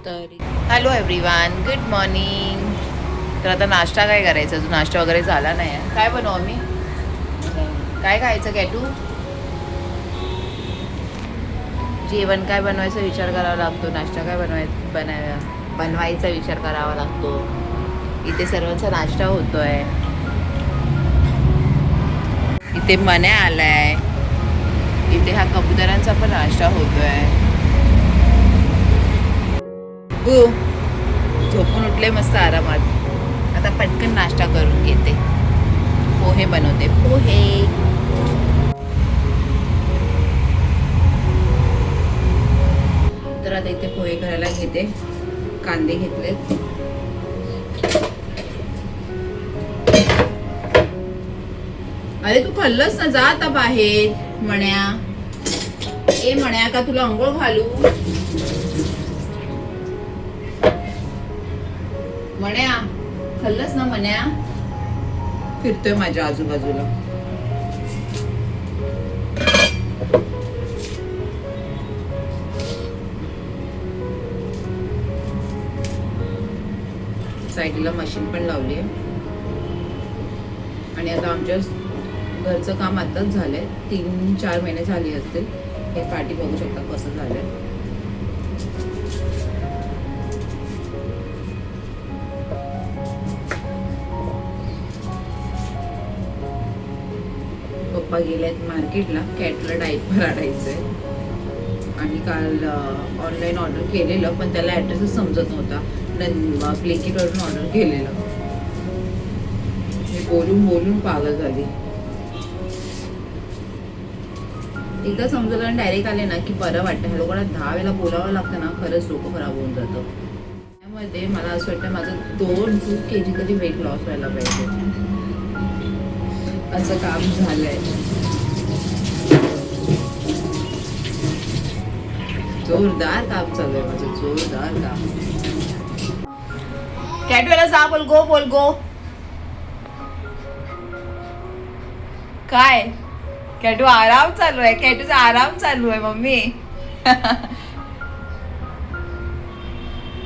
तर hello everyone, good morning. तर आता नाश्ता काय करायचा? अजून नाश्ता वगैरे झाला नाही आहे. काय बनवू आम्ही? काय खायचं कॅटू? जेवण काय बनवायचा विचार करावा लागतो, नाश्ता काय बनवायचा विचार करावा लागतो. इथे सर्वांचा नाश्ता होतोय. इथे मन्या आलाय. इथे हा कबुतरांचा पण नाश्ता होतोय. झोपून उठले मस्त आरामात. आता पटकन नाश्ता करून घेते. पोहे बनवते, पोहे. तर आता इथे पोहे करायला घेते. कांदे घेतलेत. अरे तू खाल्लंस ना, जा आता बाहेर. मण्या ए मण्या, का तुला अंघोळ घालू? मण्या खाल्लंस ना? मण्या फिरतोय माझ्या आजूबाजूला. साईडला मशीन पण लावली आहे. आणि आता आमच्या घरचं काम आताच झालंय. 3-4 महिने झाले असतील. हे पाठी बघू शकता कसं झालंय. पप्पा गेलेत मार्केटला. कॅटला डायपर आणायचंय. आणि काल ऑनलाईन ऑर्डर केलेलं, पण त्याला ॲड्रेसच समजत नव्हता. ब्लिंकिटवरून ऑर्डर केलेलं. मी बोलून बोलून पागल झाली. एकदा समजलं आणि डायरेक्ट आले ना की बरं वाटतं. ह्या लोकांना 10 वेळेला बोलावं लागतं ना, खरंच डोकं खराब होऊन जातं. त्यामध्ये मला असं वाटतं माझं 2 kg तरी वेट लॉस व्हायला पाहिजे. असं काम झालंय. जोरदार काम चालू आहे माझं, जोरदार काम. कॅटवेला जा, बोल गो, बोल गो. काय कॅटू आराम चालू आहे. कॅटूचा आराम चालू आहे मम्मी.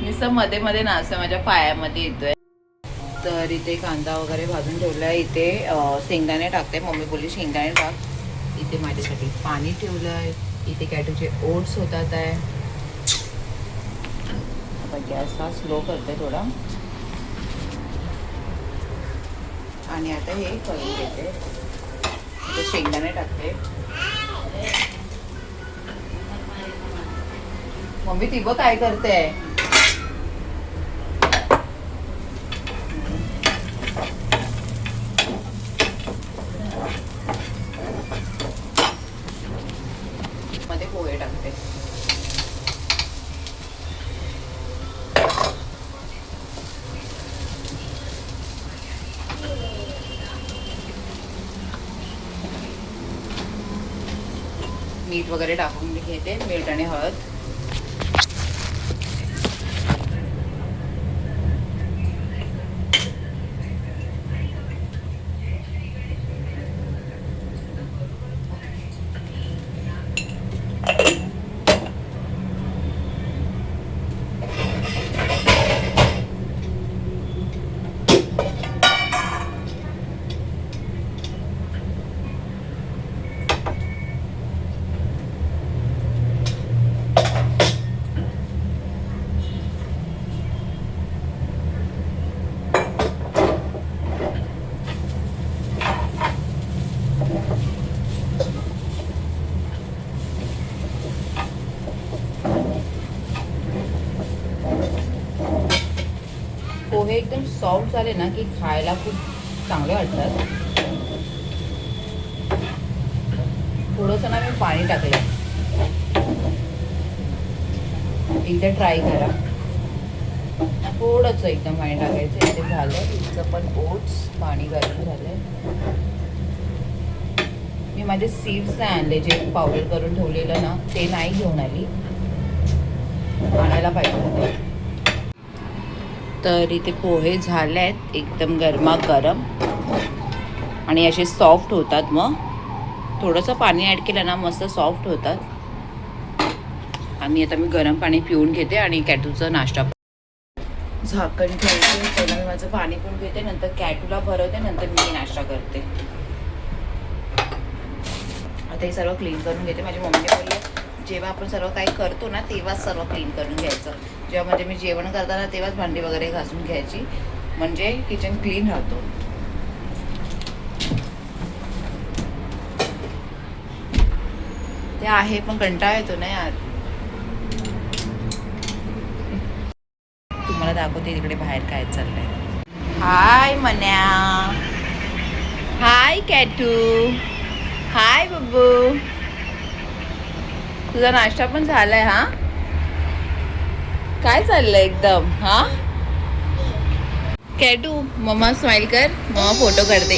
नुसतं मध्ये मध्ये नाचतोय, माझ्या पायामध्ये येतोय. तर इथे कांदा वगैरे भाजून ठेवलाय. इथे शेंगदाणे टाकते. मम्मी बोलली शेंगदाणे टाक. इथे माझ्यासाठी पाणी ठेवलंय. इथे कॅटूचे ओट्स होतात आहे. आपण गॅस हा स्लो करते थोडा. आणि आता हे करून घेते. इथे शेंगदाणे टाकते. मम्मी ती बघ काय करते. मध्ये पोहे टाकते. मीठ वगैरे टाकून घेते. मीठ आणि हळद. पोहे एकदम सॉफ्ट झाले ना की खायला खूप चांगले वाटतात. थोडंसं ना मी पाणी टाकलं. एकदा ट्राय करा. थोडंसं एकदम पाणी टाकायचं. इथे झालं. इथचं पण ओट्स पाणी गरम झालंय. मी माझे सीड्स नाही आणले. जे पावडर करून ठेवलेलं ना ते नाही घेऊन आली. आणायला पाहिजे. तर इथे पोहे झाले आहेत एकदम गरमागरम. आणि असे सॉफ्ट होतात. मग थोडंसं पाणी ॲड केलं ना मस्त सॉफ्ट होतात. आणि आता मी गरम पाणी पिऊन घेते आणि कॅटूचा नाश्ता झाकण ठेवते. पहिला मी माझं पाणी पिऊन घेते, नंतर कॅटूला भरवते, नंतर मी नाश्ता करते. आता हे सर्व क्लीन करून घेते. माझी मम्मीने बोलली जेव्हा आपण सर्व काही करतो ना तेव्हाच सर्व क्लीन करून घ्यायचं. जेव्हा म्हणजे मी जेवण करताना तेव्हाच भांडी वगैरे घासून घ्यायची, म्हणजे किचन क्लीन राहतो. ते आहे पण कंटाळा येतो ना यार. तुम्हाला दाखवते तिकडे बाहेर काय चाललंय. हाय मन्या, हाय कॅटू, हाय बब्बू. तुझा नाश्ता पण झालाय? हा, काय चाललंय एकदम? हा कॅटू, मम्मा स्माइल कर. मम्मा फोटो काढते.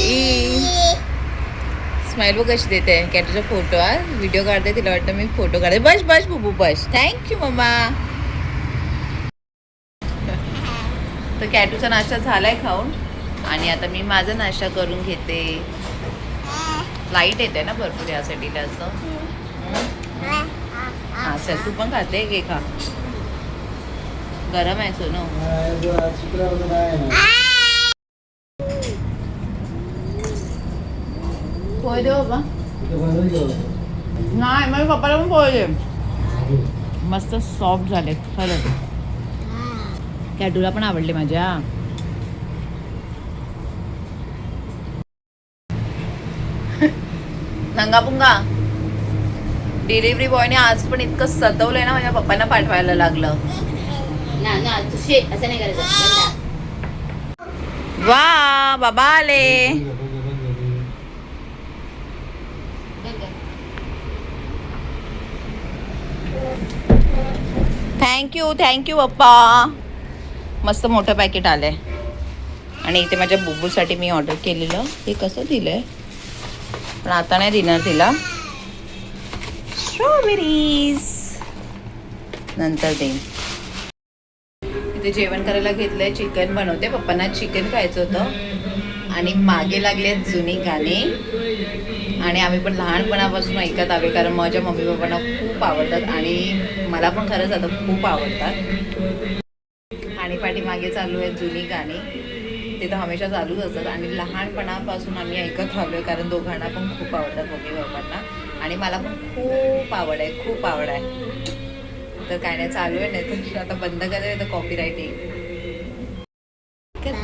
स्माइल बघ कशी देते. कॅटूचा फोटो, हा व्हिडिओ काढते. तिला वाटतं मी फोटो काढते. बस बस बुबू बस. थँक्यू मम्मा. तर कॅटूचा नाश्ता झालाय खाऊन आणि आता मी माझा नाश्ता करून घेते. लाईट येते ना भरपूर यासाठी जास्त. हा चल तू पण खाते, घे खा. गरम आहे सोनू. पोहे दे बाबा. नाही माझ्या पप्पाला पण पोहे दे. मस्त सॉफ्ट झाले खरंच. कॅटूला पण आवडले माझ्या. नंगापुंगा. डिलिव्हरी बॉयने आज पण इतकं सतवलंय ना, माझ्या पप्पांना पाठवायला लागलं. असं नाही करायचं. वा बाबा आले. थँक्यू पप्पा. मस्त मोठं पॅकेट आलंय. आणि इथे माझ्या बुबूसाठी मी ऑर्डर केलेलं. हे कसं दिलंय पण आता नाही देणार तिला. स्ट्रॉबेरीज नंतर देईन. इथे जेवण करायला घेतलंय. चिकन बनवते. पप्पांना चिकन खायचं होतं आणि मागे लागले जुनी गाणी. आणि आम्ही पण लहानपणापासून ऐकत आले, कारण माझ्या मम्मी पप्पांना खूप आवडतात आणि मला पण खरंच आता खूप आवडतात. आणि पाठीमागे चालू आहेत जुनी गाणी. ते तर हमेशा चालूच असतात आणि लहानपणापासून आम्ही ऐकत आलो आहे, कारण दोघांना पण खूप आवडतात मम्मी पप्पांना आणि मला पण खूप आवड आहे. तर काय नाही चालू आहे, नाही तर आता बंद करायचं तर कॉपीराईट येईल.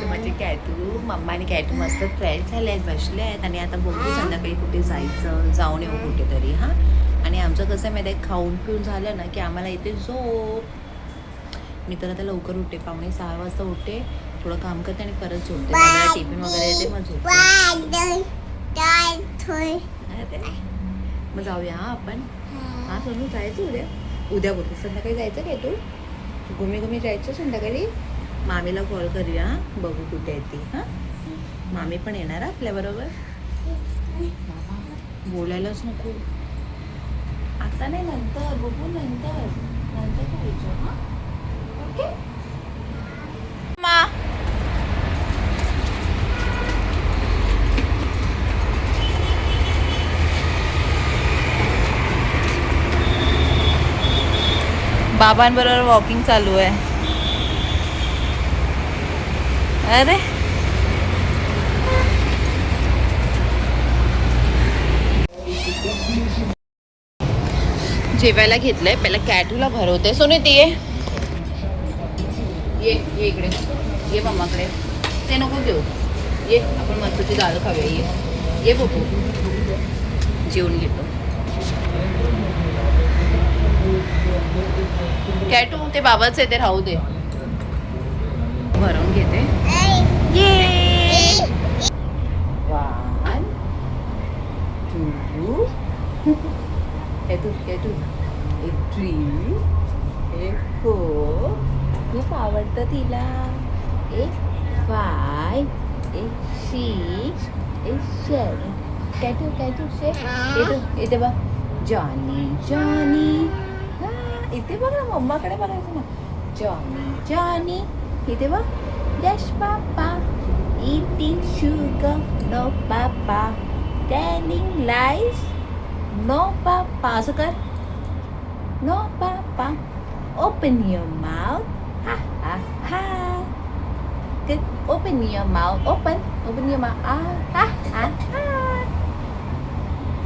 माझे कॅटू मम्मा आणि कॅटू मस्त फ्रेंड झाले आहेत, बसले आहेत आणि आता बघू संध्याकाळी कुठे जायचं, जाऊन येऊ कुठेतरी. हां, आणि आमचं कसं आहे माहिती आहे, खाऊन पिऊन झालं ना की आम्हाला इथे झोप. मी तर आता लवकर उठते, 5:45 वाजता उठते, थोडं काम करते आणि परत झोपते. मला टिफिन वगैरे येते, मग झोपते. मग जाऊया आपण. हां सोनू, जायचं उद्या बोलते. संध्याकाळी जायचं काय तू? घुमी जायचं संध्याकाळी. मामीला कॉल करूया, बघू कुठे येते. हां, मामी पण येणार आपल्याबरोबर. बोलायलाच नको आता, नाही नंतर बघू, नंतर करायचं. हां ओके मा. बाबांबरोबर वॉकिंग चालू आहे. अरे जेवायला घेतलंय. पहिला कॅटूला भरवते. सोने ते ये इकडे, ये मम्माकडे. ते नको घेऊ, ये आपण मस्तची डाळ खाऊया. ये बघू, जेवून घेतो. कॅटू ते बाबाच आहे, ते राहू दे. भरवून घेते. ये 1 2 कॅटू 3 4 खूप आवडतं तिला. 5 6 7 कॅटू से इथे बघ. जॉनी इथे बघ ना, मम्माकडे बघायचं ना. जॉनी इथे बघ. यश पापा eating sugar, no papa telling lies, no papa. असं कर, no papa Papa. Open your mouth. Ha ha ha. Good. Open your mouth. Open your mouth. Ha ha ha.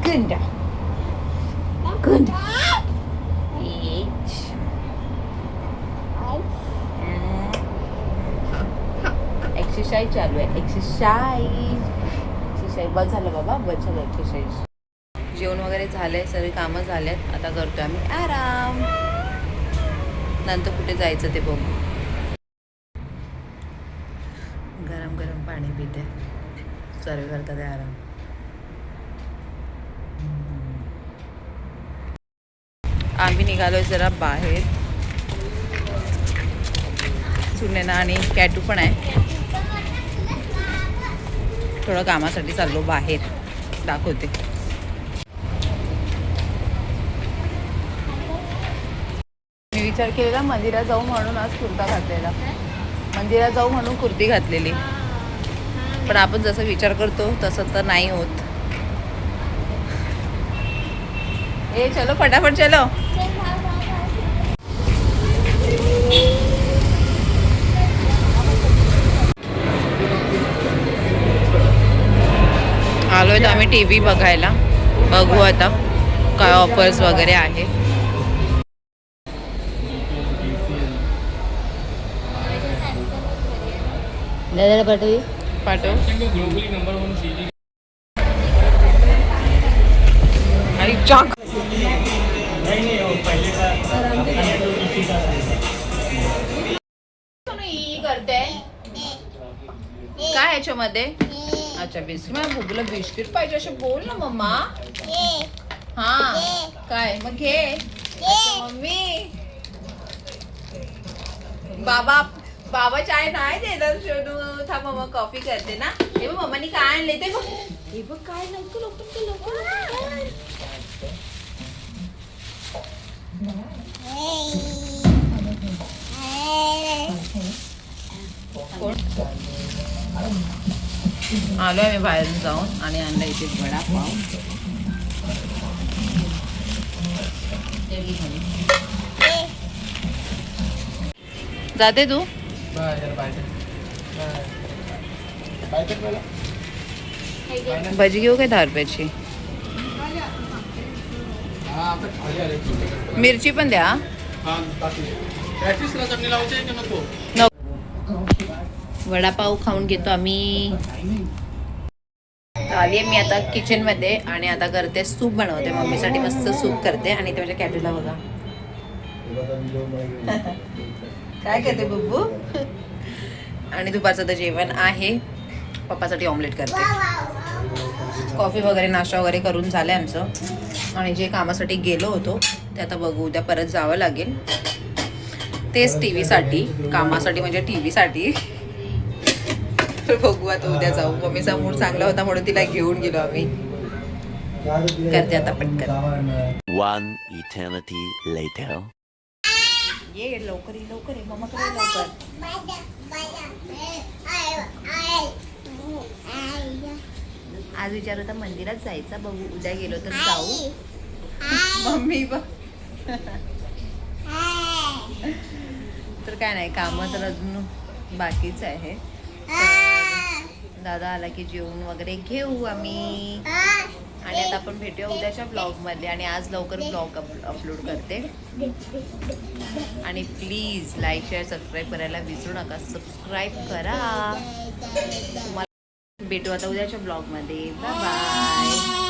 Good. Good. Each. Exercise चालू आहे. Exercise बस झालं बाबा, बस झालं exercise. जेवण वगैरे झालंय, सर्व कामं झाल्यात. आता करतोय आम्ही आराम. नंतर कुठे जायचं ते बघू. गरम गरम पाणी पिते. सर्व करतात आराम. आम्ही निघालोय जरा बाहेर. सुनेना आणि कॅटू पण आहे. थोडं कामासाठी चाललो बाहेर. दाखवते. मी विचार केलेला मंदिरात जाऊ म्हणून आज कुर्ता घातलेला. मंदिरात जाऊ म्हणून कुर्ती घातलेली. पण आपण जसं विचार करतो तसं तर नाही होत. ए चलो फटाफट चलो. आलोय तर आम्ही टी व्ही बघायला. बघू आता काय ऑफर्स वगैरे आहे. दादाला पाठव. आणि चाक करते काय ह्याच्यामध्ये. अच्छा बिस्किट. मला बुबूला बिस्किट पाहिजे असे बोल ना मम्मा. हा काय मग घे. मम्मी बाबा चाय नाही देणार. शोधू थांब मम्मा कॉफी करते ना. हे बघ मम्मानी काय आणले ते बघ. हे बघ काय लवकर ओपन कर लवकर. आलोय मी बाहेर जाऊन आणि आणला इथे वडापाव. जाते तू. भजी घेऊ काय 10 रुपयाची. मिरची पण द्या. वडापाव खाऊन घेतो आम्ही. आली आहे मी आता किचन मध्ये आणि आता करते सूप बनवते. मम्मीसाठी मस्त सूप करते. आणि ते माझ्या कॅटूला बघा काय करते बुब्बू. आणि दुपारचं तर जेवण आहे. पप्पासाठी ऑमलेट करते. कॉफी वगैरे नाश्ता वगैरे करून झालंय आमचं. आणि जे कामासाठी गेलो होतो ते आता बघू. उद्या परत जावं लागेल. तेच टी व्हीसाठी. कामासाठी म्हणजे टी व्हीसाठी. बघू आता उद्या जाऊ. मम्मीचा मूड चांगला होता म्हणून तिला घेऊन गेलो आम्ही. करते आता पटकन. One eternity later. ये लवकर ये मम्मा कडे लवकर. आज विचार होता मंदिरात जायचा. बघू उद्या गेलो तर जाऊ. मम्मी बघ. तर काय नाही कामं तर अजून बाकीच आहे. दादा आला की जेवण वगैरे घेऊ आम्ही. आणि आता आपण भेटूया उद्याच्या ब्लॉग मध्ये. आणि आज लवकर ब्लॉग अपलोड करते. आणि प्लीज लाईक शेअर सबस्क्राईब करायला विसरू नका. सबस्क्राईब करा. तुम्हाला भेटू आता उद्याच्या ब्लॉग मध्ये. Bye bye.